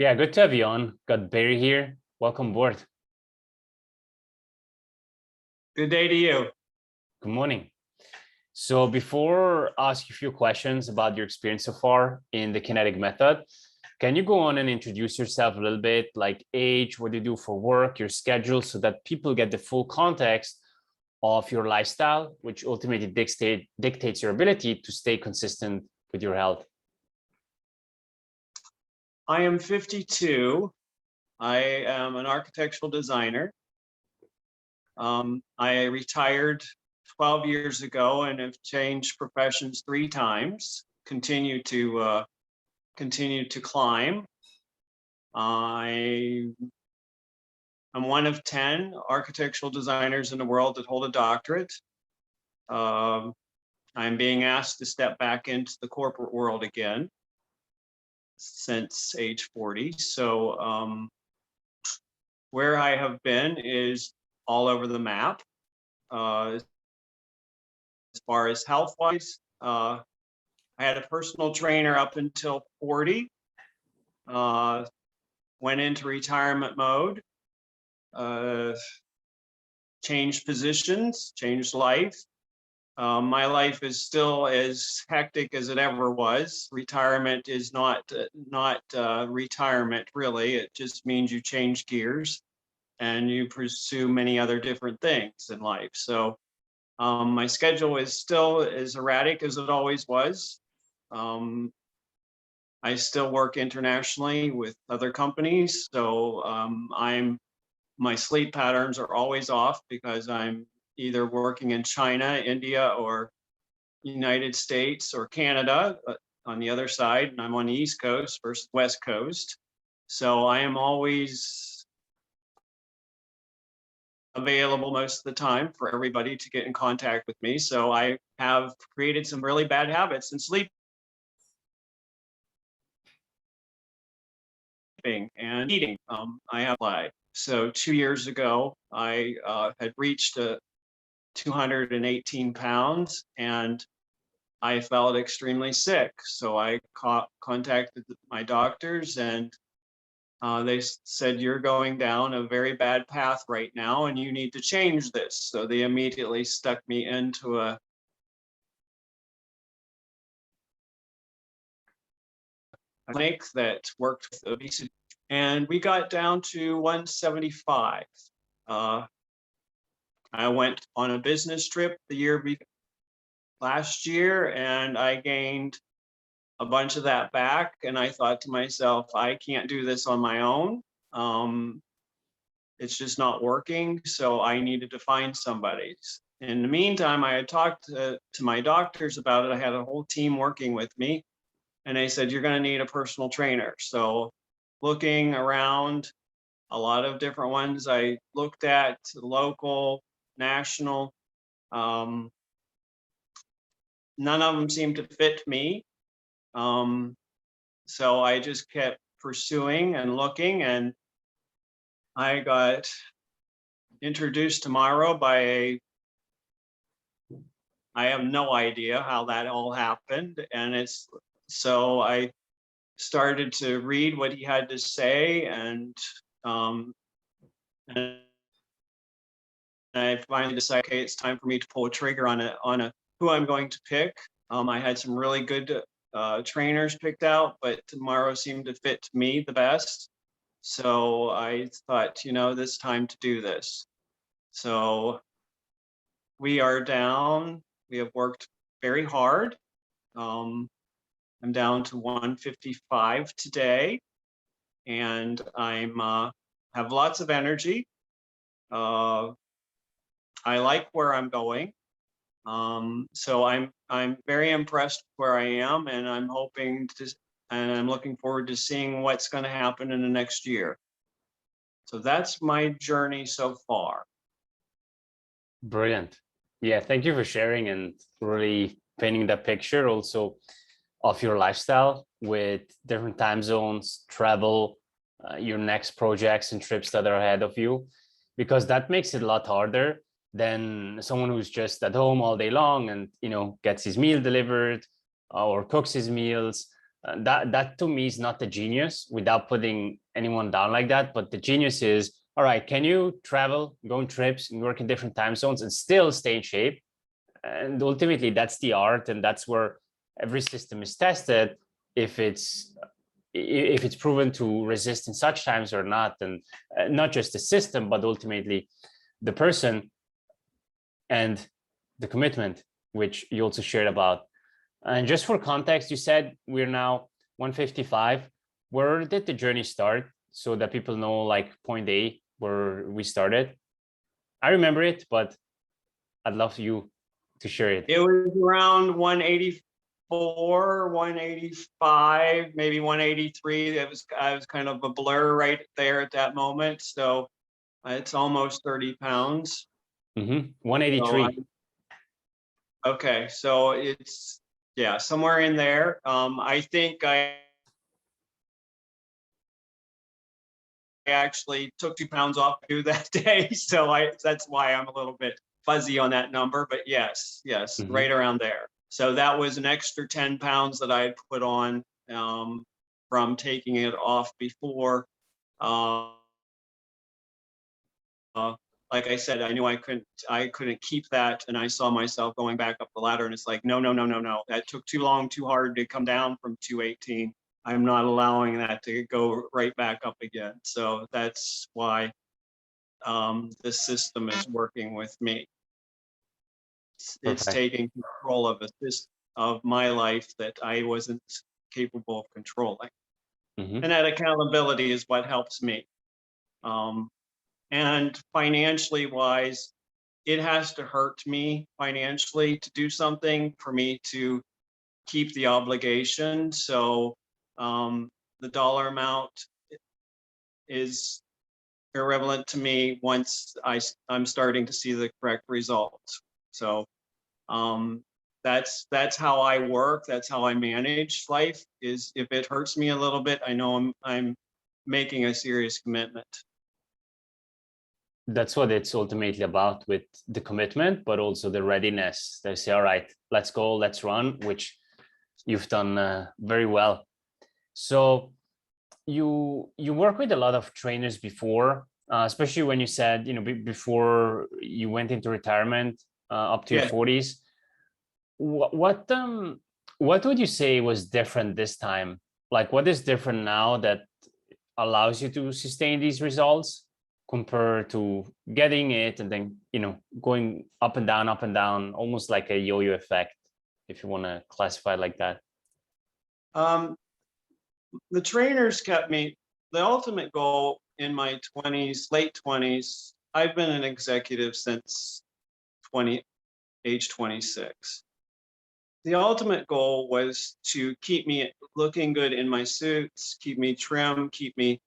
Yeah, good to have you on. Got Barry here. Welcome aboard. Good day to you. Good morning. So before I ask you a few questions about your experience so far in the Kinetic method, can you go on and introduce yourself a little bit, like age, what you do for work, your schedule, so that people get the full context of your lifestyle, which ultimately dictates your ability to stay consistent with your health? I am 52. I am an architectural designer. I retired 12 years ago and have changed professions 3 times. Continue to climb. I am one of 10 architectural designers in the world that hold a doctorate. I'm being asked to step back into the corporate world again since age 40. So where I have been is all over the map. As far as health-wise, I had a personal trainer up until 40. Went into retirement mode. Changed positions, changed life. My life is still as hectic as it ever was. Retirement is not retirement, really. It just means you change gears and you pursue many other different things in life. So my schedule is still as erratic as it always was. I still work internationally with other companies. So my sleep patterns are always off because I'm either working in China, India, or United States or Canada on the other side, and I'm on the East Coast versus West Coast. So I am always available most of the time for everybody to get in contact with me. So I have created some really bad habits in sleeping and eating. I have lied. So 2 years ago, I had reached 218 pounds and I felt extremely sick. So I contacted my doctors and they said, you're going down a very bad path right now and you need to change this. So they immediately stuck me into a clinic that worked with obesity. And we got down to 175. I went on a business trip last year and I gained a bunch of that back. And I thought to myself, I can't do this on my own. It's just not working. So I needed to find somebody. In the meantime, I had talked to my doctors about it. I had a whole team working with me and they said, you're going to need a personal trainer. So looking around a lot of different ones, I looked at local, national, none of them seemed to fit me. So I just kept pursuing and looking, and I got introduced tomorrow by I have no idea how that all happened. And so I started to read what he had to say, and I finally decided, okay, it's time for me to pull a trigger on who I'm going to pick. I had some really good trainers picked out, but tomorrow seemed to fit me the best. So I thought, this time to do this. So we are down. We have worked very hard. I'm down to 155 today, and have lots of energy. I like where I'm going. So I'm very impressed where I am, and I'm looking forward to seeing what's going to happen in the next year. So that's my journey so far. Brilliant. Yeah, thank you for sharing and really painting that picture also of your lifestyle with different time zones, travel, your next projects and trips that are ahead of you, because that makes it a lot harder than someone who's just at home all day long and gets his meal delivered or cooks his meals. That to me is not the genius, without putting anyone down like that. But the genius is, all right, can you travel, go on trips, and work in different time zones and still stay in shape? And ultimately, that's the art, and that's where every system is tested, if it's proven to resist in such times or not. And not just the system, but ultimately the person and the commitment, which you also shared about. And just for context, you said we're now 155. Where did the journey start, so that people know, like, point A, where we started? I remember it, but I'd love you to share it. It was around 184, 185, maybe 183. I was kind of a blur right there at that moment. So it's almost 30 pounds. 183. Okay, so it's, yeah, somewhere in there. I think I actually took 2 pounds off you that day, so that's why I'm a little bit fuzzy on that number. But yes, right around there. So that was an extra 10 pounds that I had put on from taking it off before. Like I said, I knew I couldn't keep that, and I saw myself going back up the ladder, and it's like, no. That took too long, too hard to come down from 218. I'm not allowing that to go right back up again. So that's why the system is working with me. It's taking control of my life that I wasn't capable of controlling. And that accountability is what helps me. And financially wise, it has to hurt me financially to do something for me to keep the obligation. So the dollar amount is irrelevant to me once I'm starting to see the correct results. So that's how I work. That's how I manage life. Is if it hurts me a little bit, I know I'm making a serious commitment. That's what it's ultimately about, with the commitment, but also the readiness. They say, all right, let's go, let's run, which you've done very well. So you work with a lot of trainers before, especially when you said, before you went into retirement, up to your 40s. What would you say was different this time? Like, what is different now that allows you to sustain these results compared to getting it and then, going up and down, almost like a yo-yo effect, if you want to classify it like that? The trainers kept me. The ultimate goal in my 20s, late 20s, I've been an executive since age 26. The ultimate goal was to keep me looking good in my suits, keep me trim, keep me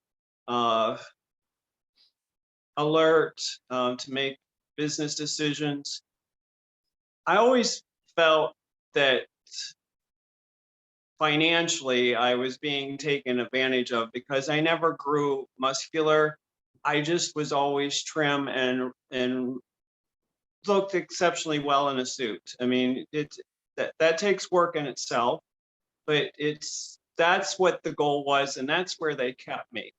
alert, to make business decisions. I always felt that financially I was being taken advantage of because I never grew muscular. I just was always trim and looked exceptionally well in a suit. I mean, that takes work in itself, but that's what the goal was, and that's where they kept me.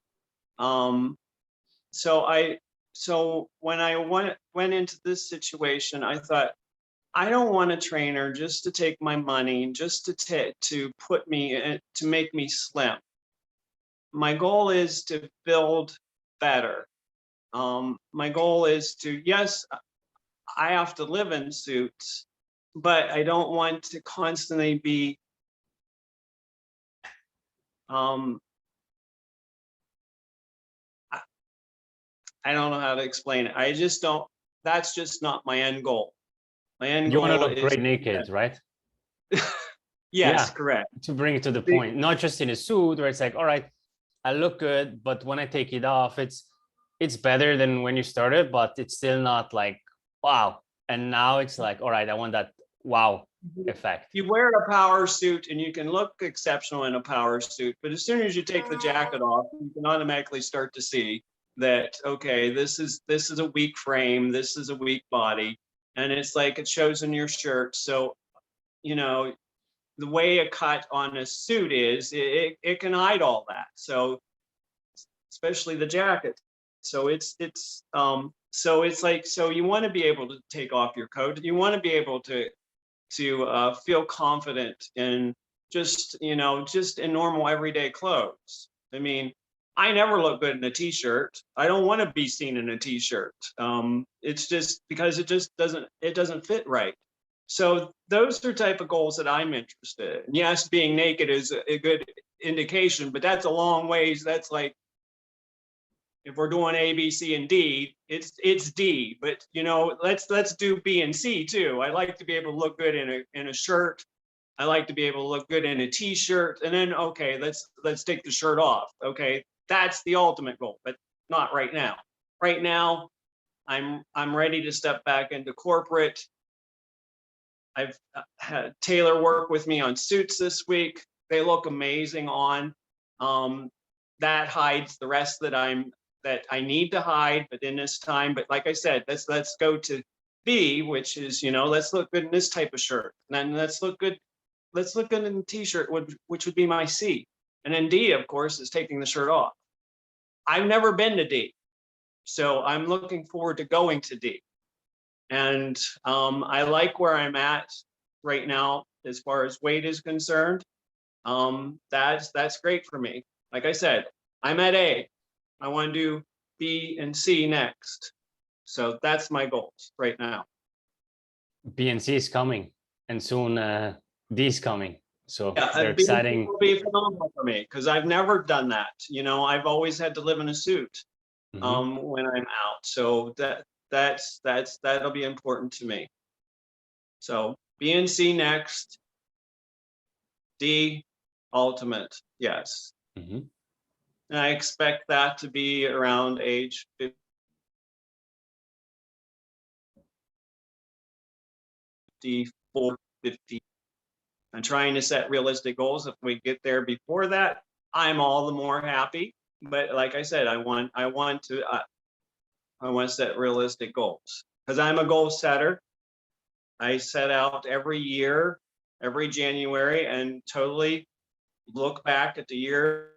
So when I went into this situation, I thought, I don't want a trainer just to take my money, just to put me to make me slim. My goal is to build better. My goal is to, yes, I have to live in suits, but I don't want to constantly be I don't know how to explain it. I just don't, that's just not my end goal. My end You want to goal look is great naked, right? yes, correct. To bring it to the point, not just in a suit where it's like, all right, I look good, but when I take it off, it's better than when you started, but it's still not like, wow. And now it's like, all right, I want that wow effect. You wear a power suit and you can look exceptional in a power suit, but as soon as you take the jacket off, you can automatically start to see that, okay, this is a weak frame, this is a weak body, and it's like it shows in your shirt. So, the way a cut on a suit is, it can hide all that. So especially the jacket. So so it's like, so you want to be able to take off your coat. You want to be able to feel confident in just, just in normal everyday clothes. I mean, I never look good in a t-shirt. I don't want to be seen in a t-shirt. It's just because it doesn't fit right. So those are type of goals that I'm interested in. Yes, being naked is a good indication, but that's a long ways. That's like, if we're doing A, B, C, and D, it's D. But let's do B and C too. I like to be able to look good in a shirt. I like to be able to look good in a t-shirt. And then, okay, let's take the shirt off. Okay, that's the ultimate goal, but not right now. Right now, I'm ready to step back into corporate. I've had Taylor work with me on suits this week. They look amazing on. That hides the rest that I need to hide, but in this time. But like I said, let's go to B, which is, let's look good in this type of shirt. And then let's look good in a t-shirt, which would be my C. And then D, of course, is taking the shirt off. I've never been to D, so I'm looking forward to going to D. And I like where I'm at right now as far as weight is concerned. That's great for me. Like I said, I'm at A. I want to do B and C next. So that's my goals right now. B and C is coming, and soon D is coming. So Yeah, they're B and C exciting. will be phenomenal for me because I've never done that. I've always had to live in a suit when I'm out. So that'll be important to me. So B and C next. D, ultimate, yes. And I expect that to be around age 54, 50. I'm trying to set realistic goals. If we get there before that, I'm all the more happy. But like I said, I want to set realistic goals because I'm a goal setter. I set out every year, every January, and totally look back at the year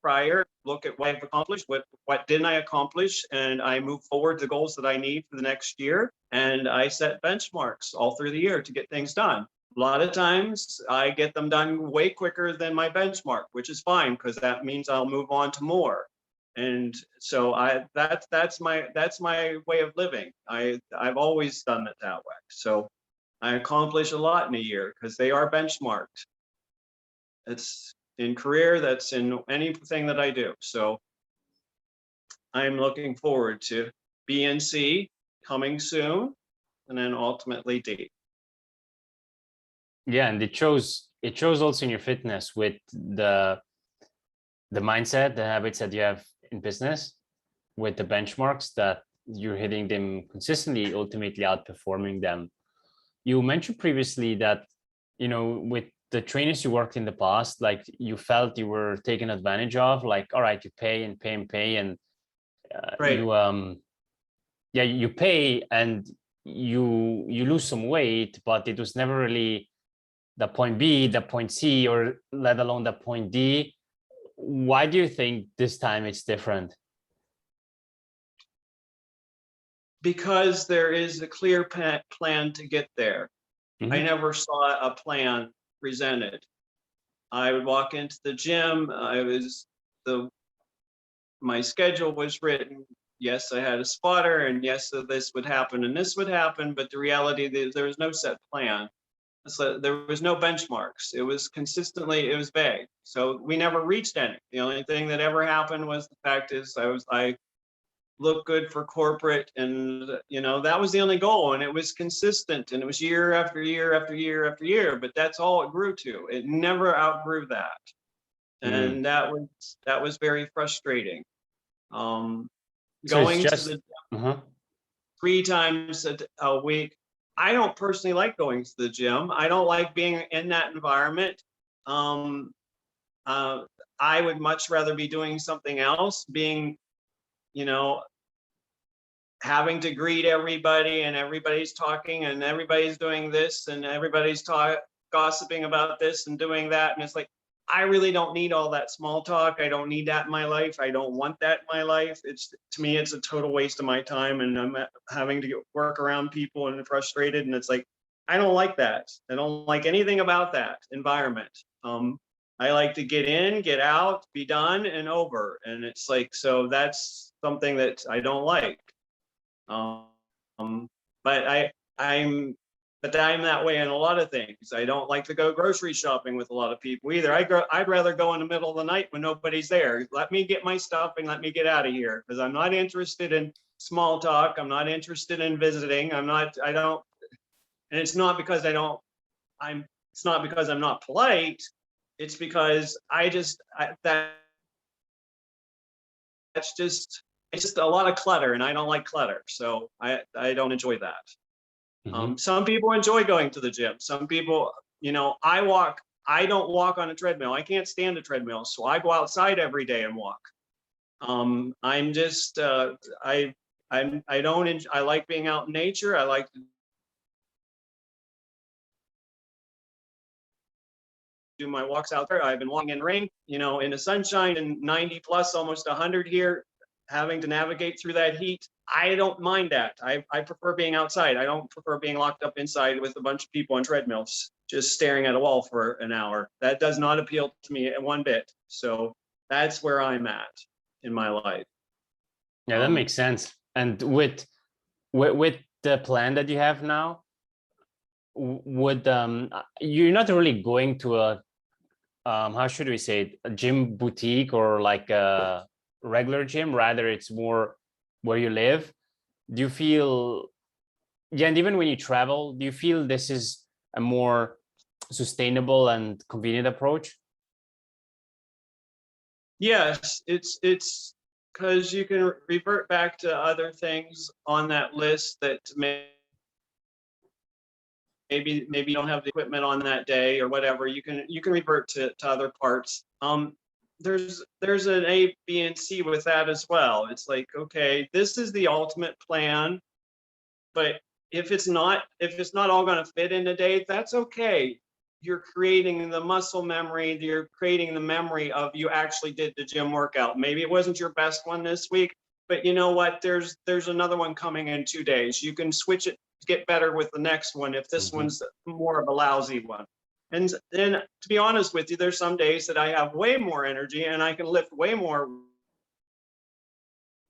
prior, look at what I've accomplished, what didn't I accomplish, and I move forward the goals that I need for the next year. And I set benchmarks all through the year to get things done. A lot of times I get them done way quicker than my benchmark, which is fine because that means I'll move on to more. And so that's my way of living. I've always done it that way. So I accomplish a lot in a year because they are benchmarked. It's in career, that's in anything that I do. So I'm looking forward to B and C coming soon, and then ultimately D. Yeah, and it shows also in your fitness with the mindset, the habits that you have in business, with the benchmarks that you're hitting them consistently, ultimately outperforming them. You mentioned previously that, with the trainers you worked in the past, like you felt you were taken advantage of, like, all right, you pay and pay and pay, and Right. you pay and you lose some weight, but it was never really the point B, the point C, or let alone the point D. Why do you think this time it's different? Because there is a clear plan to get there. I never saw a plan presented. I would walk into the gym. My schedule was written. Yes, I had a spotter, and yes, so this would happen and this would happen. But the reality is there was no set plan. So there was no benchmarks. It was vague. So we never reached any. The only thing that ever happened was the fact is I looked good for corporate, and that was the only goal, and it was consistent, and it was year after year after year after year. But that's all it grew to. It never outgrew that, and that was very frustrating. So Going it's just to the 3 times a week. I don't personally like going to the gym. I don't like being in that environment. I would much rather be doing something else, being, having to greet everybody, and everybody's talking, and everybody's doing this, and everybody's gossiping about this and doing that. And it's like, I really don't need all that small talk. I don't need that in my life. I don't want that in my life. To me, it's a total waste of my time, and I'm having to work around people and frustrated. And it's like, I don't like that. I don't like anything about that environment. I like to get in, get out, be done, and over. And it's like, so that's something that I don't like. But I'm that way in a lot of things. I don't like to go grocery shopping with a lot of people either. I'd rather go in the middle of the night when nobody's there. Let me get my stuff and let me get out of here, because I'm not interested in small talk. I'm not interested in visiting. I don't, and it's not because it's not because I'm not polite. It's because it's just a lot of clutter, and I don't like clutter. So I don't enjoy that. Mm-hmm. Some people enjoy going to the gym. Some people, I don't walk on a treadmill. I can't stand a treadmill. So I go outside every day and walk. I'm just, I like being out in nature. I like to do my walks out there. I've been walking in rain, in the sunshine, and 90 plus, almost 100 here, having to navigate through that heat. I don't mind that. I prefer being outside. I don't prefer being locked up inside with a bunch of people on treadmills, just staring at a wall for an hour. That does not appeal to me one bit. So that's where I'm at in my life. Yeah, that makes sense. And with the plan that you have now, would you're not really going to a how should we say it, a gym boutique or like a regular gym, rather it's more where you live. Do you feel, yeah, and even when you travel, do you feel this is a more sustainable and convenient approach? Yes, it's because you can revert back to other things on that list that maybe you don't have the equipment on that day or whatever. You can revert to other parts. There's an A, B, and C with that as well. It's like, okay, this is the ultimate plan, but if it's not all going to fit in a day, that's okay. You're creating the muscle memory. You're creating the memory of you actually did the gym workout. Maybe it wasn't your best one this week, but you know what? There's another one coming in 2 days. You can switch it, get better with the next one if this one's more of a lousy one. And then, to be honest with you, there's some days that I have way more energy and I can lift way more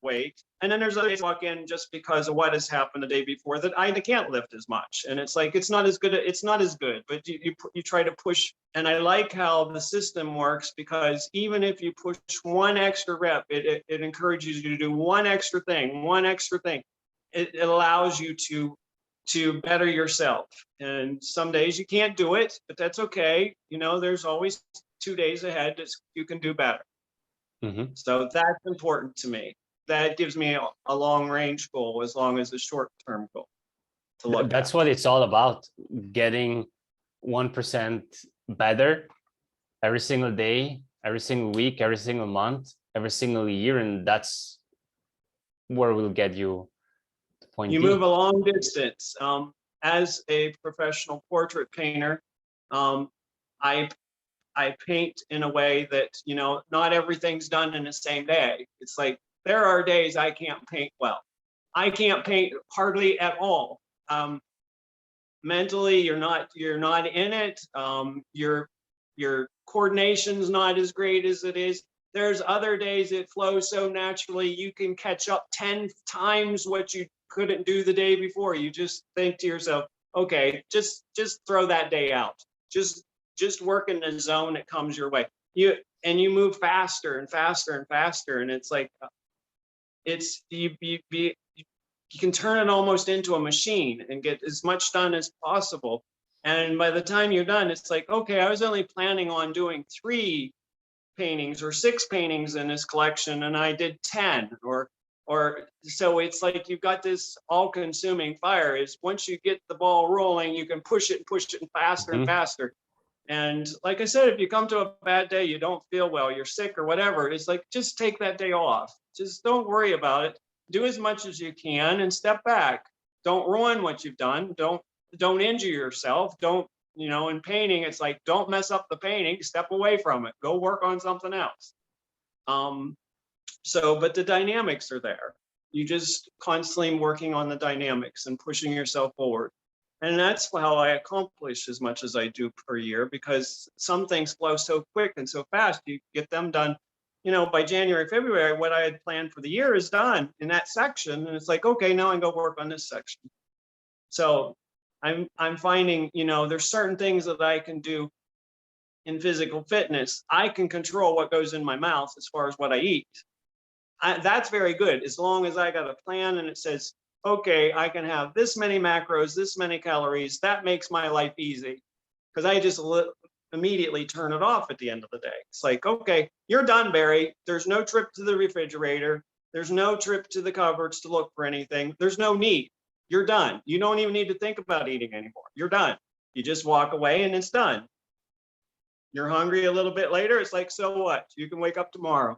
weight. And then there's other days I walk in just because of what has happened the day before that I can't lift as much. And it's like, it's not as good, but you try to push. And I like how the system works, because even if you push one extra rep, it encourages you to do one extra thing. It allows you to better yourself. And some days you can't do it, but that's okay. There's always 2 days ahead that you can do better. So that's important to me. That gives me a long range goal as long as a short term goal to look That's at. what it's all about, getting 1% better every single day, every single week, every single month, every single year. And that's where we'll get you to point You B. move a long distance. As a professional portrait painter, I paint in a way that, not everything's done in the same day. It's like, there are days I can't paint well. I can't paint hardly at all. Mentally, you're not in it. Your coordination's not as great as it is. There's other days it flows so naturally, you can catch up 10 times what you couldn't do the day before. You just think to yourself, okay, just throw that day out. Just work in the zone that comes your way. You move faster and faster and faster. And it's like, you can turn it almost into a machine and get as much done as possible. And by the time you're done, it's like, okay, I was only planning on doing 3 paintings or 6 paintings in this collection, and I did 10 or so. It's like you've got this all-consuming fire. Is once you get the ball rolling, you can push it and faster and faster. And like I said, if you come to a bad day, you don't feel well, you're sick or whatever, it's like, just take that day off. Just don't worry about it. do as much as you can and step back. Don't ruin what you've done. Don't injure yourself. Don't, you know, in painting, it's like, don't mess up the painting, step away from it, go work on something else. But the dynamics are there. You just constantly working on the dynamics and pushing yourself forward. And that's how I accomplish as much as I do per year, because some things flow so quick and so fast, you get them done. You know, by January, February, what I had planned for the year is done in that section. And it's like, okay, now I go work on this section. So I'm finding, you know, there's certain things that I can do in physical fitness. I can control what goes in my mouth as far as what I eat. That's very good, as long as I got a plan and it says, okay, I can have this many macros, this many calories. That makes my life easy, because I just immediately turn it off at the end of the day. It's like, okay, you're done, Barry. There's no trip to the refrigerator. There's no trip to the cupboards to look for anything. There's no need. You're done. You don't even need to think about eating anymore. You're done. You just walk away and it's done. You're hungry a little bit later. It's like, so what? You can wake up tomorrow.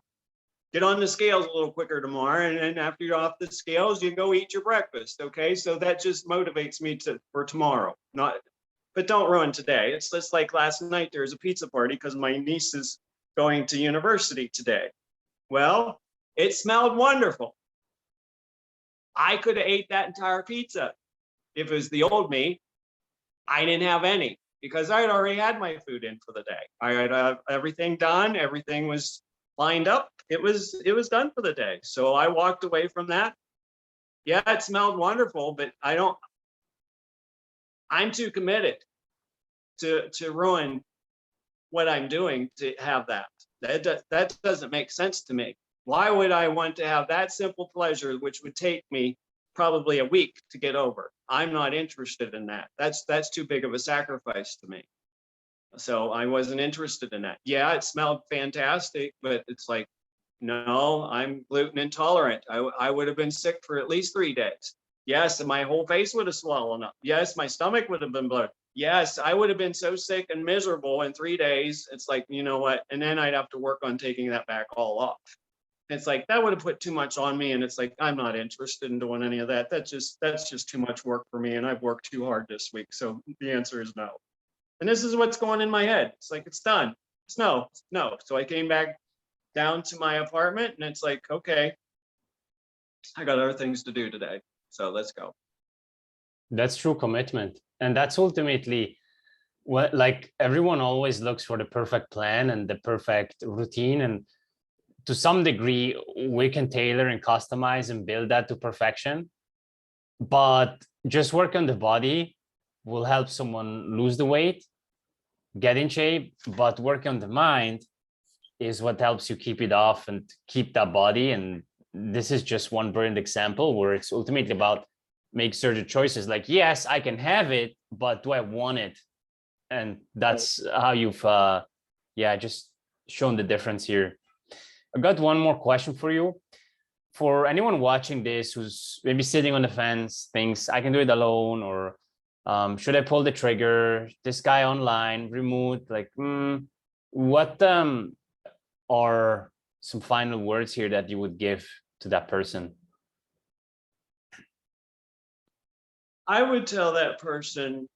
Get on the scales a little quicker tomorrow, and then after you're off the scales, you go eat your breakfast. Okay, so that just motivates me for tomorrow. But don't ruin today. It's just like last night. There was a pizza party because my niece is going to university today. Well, it smelled wonderful. I could have ate that entire pizza. If it was the old me, I didn't have any because I had already had my food in for the day. I had everything done. Everything was lined up. It was done for the day. So I walked away from that. Yeah, it smelled wonderful, but I'm too committed to ruin what I'm doing to have that. That doesn't make sense to me. Why would I want to have that simple pleasure, which would take me probably a week to get over? I'm not interested in that. That's too big of a sacrifice to me. So I wasn't interested in that. Yeah, it smelled fantastic, but it's like, no, I'm gluten intolerant. I would have been sick for at least 3 days. Yes, and my whole face would have swollen up. Yes, my stomach would have been bloated. Yes, I would have been so sick and miserable in 3 days. It's like, you know what? And then I'd have to work on taking that back all off. It's like, that would have put too much on me. And it's like, I'm not interested in doing any of that. That's just too much work for me. And I've worked too hard this week. So the answer is no. And this is what's going in my head. It's like, it's done. It's no. So I came back down to my apartment and it's like, okay, I got other things to do today. So let's go. That's true commitment. And that's ultimately what, like, everyone always looks for the perfect plan and the perfect routine. And to some degree, we can tailor and customize and build that to perfection. But just work on the body will help someone lose the weight, get in shape, but work on the mind is what helps you keep it off and keep that body. And this is just one brilliant example where it's ultimately about make certain choices. Like, yes, I can have it, but do I want it? And that's how you've, just shown the difference here. I got one more question for you. For anyone watching this who's maybe sitting on the fence, thinks I can do it alone, or should I pull the trigger? This guy online, remote, like, what are some final words here that you would give to that person? I would tell that person,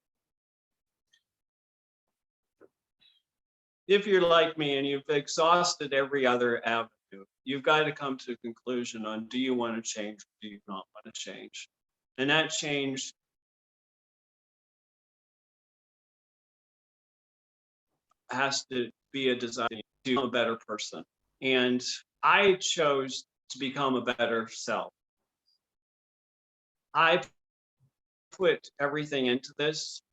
if you're like me and you've exhausted every other avenue, you've got to come to a conclusion on, do you want to change or do you not want to change? And that change has to be a desire to become a better person. And I chose to become a better self. I put everything into this.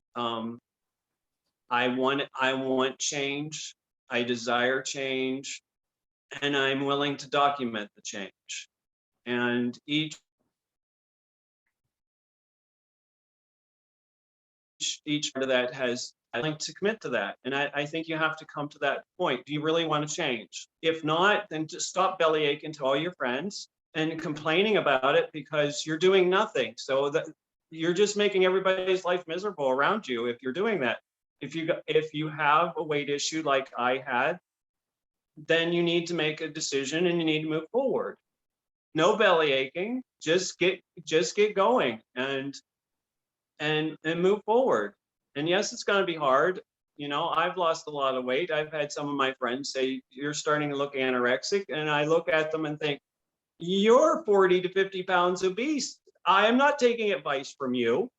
I want change. I desire change, and I'm willing to document the change. And each part of that has, I like to commit to that. And I think you have to come to that point. Do you really want to change? If not, then just stop belly aching to all your friends and complaining about it because you're doing nothing. So that you're just making everybody's life miserable around you if you're doing that. If you have a weight issue like I had, then you need to make a decision and you need to move forward. no belly aching, just get going and move forward. And yes, it's going to be hard. You know, I've lost a lot of weight. I've had some of my friends say, you're starting to look anorexic. And I look at them and think, you're 40 to 50 pounds obese. I am not taking advice from you.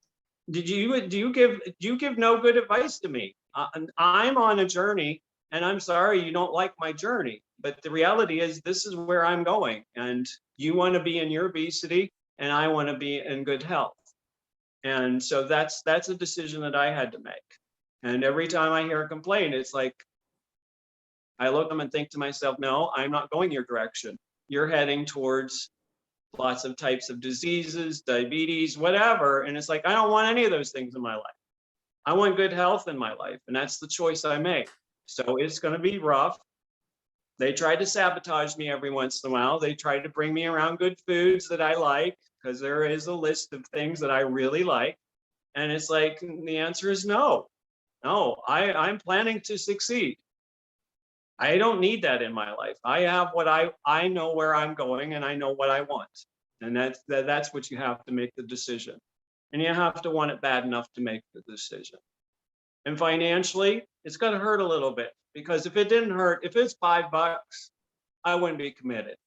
Do you give no good advice to me? I'm on a journey, and I'm sorry you don't like my journey. But the reality is, this is where I'm going, and you want to be in your obesity, and I want to be in good health. And so that's a decision that I had to make. And every time I hear a complaint, it's like I look at them and think to myself, no, I'm not going your direction. You're heading towards lots of types of diseases, diabetes, whatever. And it's like, I don't want any of those things in my life. I want good health in my life. And that's the choice I make. So it's going to be rough. They try to sabotage me every once in a while. They try to bring me around good foods that I like, because there is a list of things that I really like. And it's like, the answer is no. No, I'm planning to succeed. I don't need that in my life. I have what I know where I'm going, and I know what I want. And that's what you have to make the decision. And you have to want it bad enough to make the decision. And financially, it's going to hurt a little bit, because if it didn't hurt, if it's $5, I wouldn't be committed.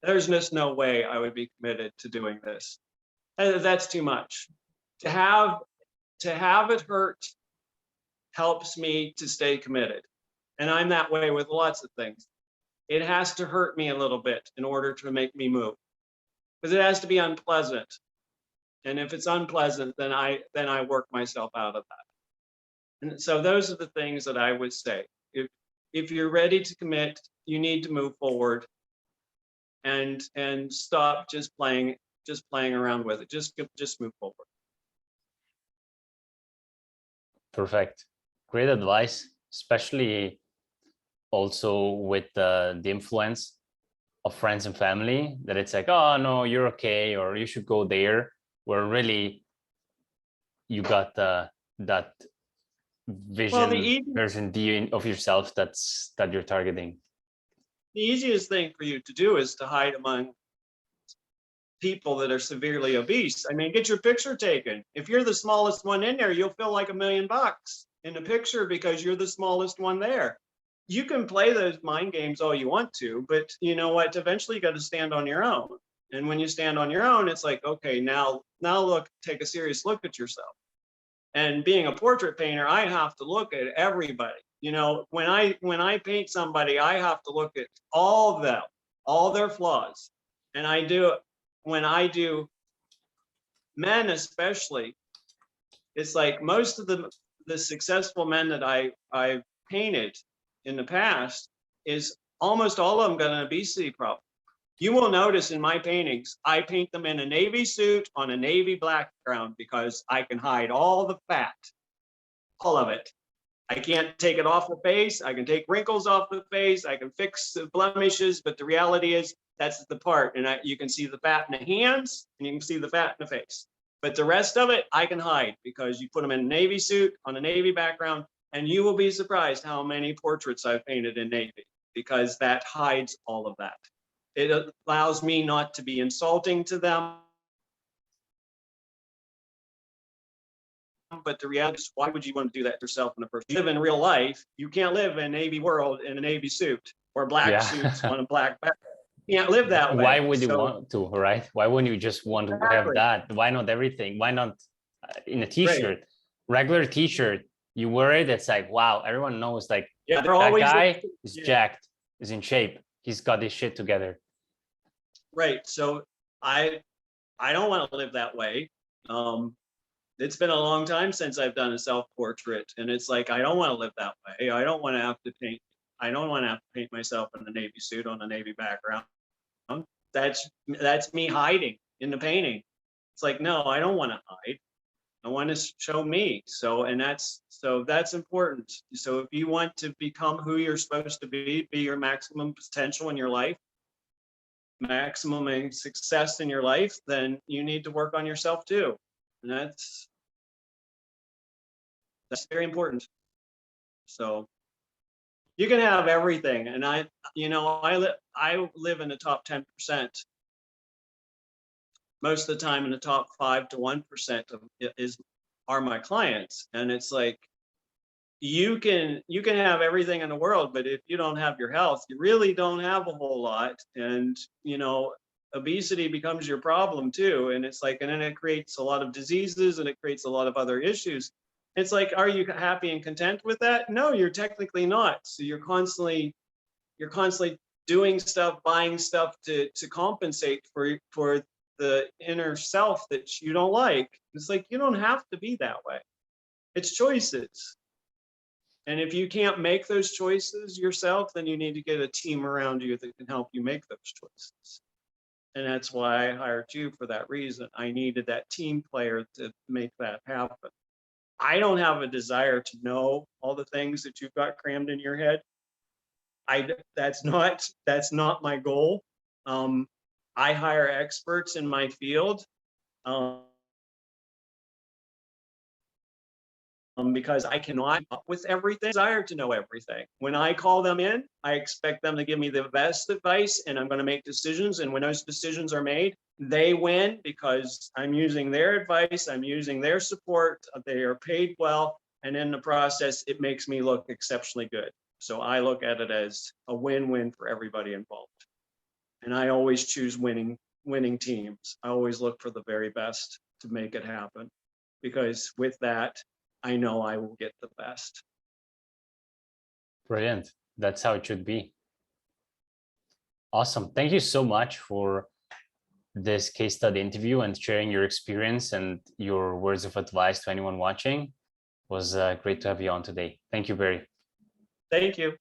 There's just no way I would be committed to doing this. That's too much. To have it hurt helps me to stay committed. And I'm that way with lots of things. It has to hurt me a little bit in order to make me move, because it has to be unpleasant. And if it's unpleasant, then I work myself out of that. And so those are the things that I would say. If you're ready to commit, you need to move forward and stop just playing around with it. Just move forward. Perfect. Great advice, especially also with the influence of friends and family, that it's like, oh no, you're okay, or you should go there, where really you got that version of yourself that you're targeting. The easiest thing for you to do is to hide among people that are severely obese. I mean, get your picture taken. If you're the smallest one in there, you'll feel like $1 million in the picture because you're the smallest one there. You can play those mind games all you want to, but you know what? Eventually you got to stand on your own. And when you stand on your own, it's like, okay, now look, take a serious look at yourself. And being a portrait painter, I have to look at everybody. You know, when I paint somebody, I have to look at all of them, all their flaws. And when I do men especially, it's like most of the successful men that I painted in the past, is almost all of them got an obesity problem. You will notice in my paintings, I paint them in a navy suit on a navy background, because I can hide all the fat, all of it. I can't take it off the face. I can take wrinkles off the face. I can fix the blemishes, but the reality is that's the part. And you can see the fat in the hands, and you can see the fat in the face. But the rest of it, I can hide, because you put them in a navy suit on a navy background, and you will be surprised how many portraits I've painted in navy, because that hides all of that. It allows me not to be insulting to them. But the reality is, why would you want to do that yourself in the first place? You live in real life. You can't live in a Navy world in a Navy suit, or black suits on a black background. You can't live that way. Why would you want to, right? Why wouldn't you just want to have that? Why not everything? Why not in a t-shirt, regular t-shirt? You wear it, it's like, wow, everyone knows, like, yeah, that guy is jacked, is in shape. He's got his shit together. Right. So I don't want to live that way. It's been a long time since I've done a self-portrait, and it's like, I don't want to live that way. I don't want to have to paint myself in a navy suit on a navy background. That's me hiding in the painting. It's like, no, I don't want to hide. I want to show me. So that's important. So if you want to become who you're supposed to be your maximum potential in your life, maximum success in your life, then you need to work on yourself too. And that's very important. So you can have everything. And I live in the top 10%. most of the time in the top 5 to 1% are my clients. And it's like, you can have everything in the world, but if you don't have your health, you really don't have a whole lot. And, you know, obesity becomes your problem too. And it's like, and then it creates a lot of diseases and it creates a lot of other issues. It's like, are you happy and content with that? No, you're technically not. So you're constantly doing stuff, buying stuff to compensate for the inner self that you don't like. It's like, you don't have to be that way. It's choices. And if you can't make those choices yourself, then you need to get a team around you that can help you make those choices. And that's why I hired you for that reason. I needed that team player to make that happen. I don't have a desire to know all the things that you've got crammed in your head. That's not my goal. I hire experts in my field. Because I cannot up with everything, desire to know everything. When I call them in, I expect them to give me the best advice and I'm going to make decisions. And when those decisions are made, they win because I'm using their advice, I'm using their support, they are paid well. And in the process, it makes me look exceptionally good. So I look at it as a win-win for everybody involved. And I always choose winning teams. I always look for the very best to make it happen. Because with that, I know I will get the best. Brilliant. That's how it should be. Awesome. Thank you so much for this case study interview and sharing your experience and your words of advice to anyone watching. It was great to have you on today. Thank you, Barry. Thank you.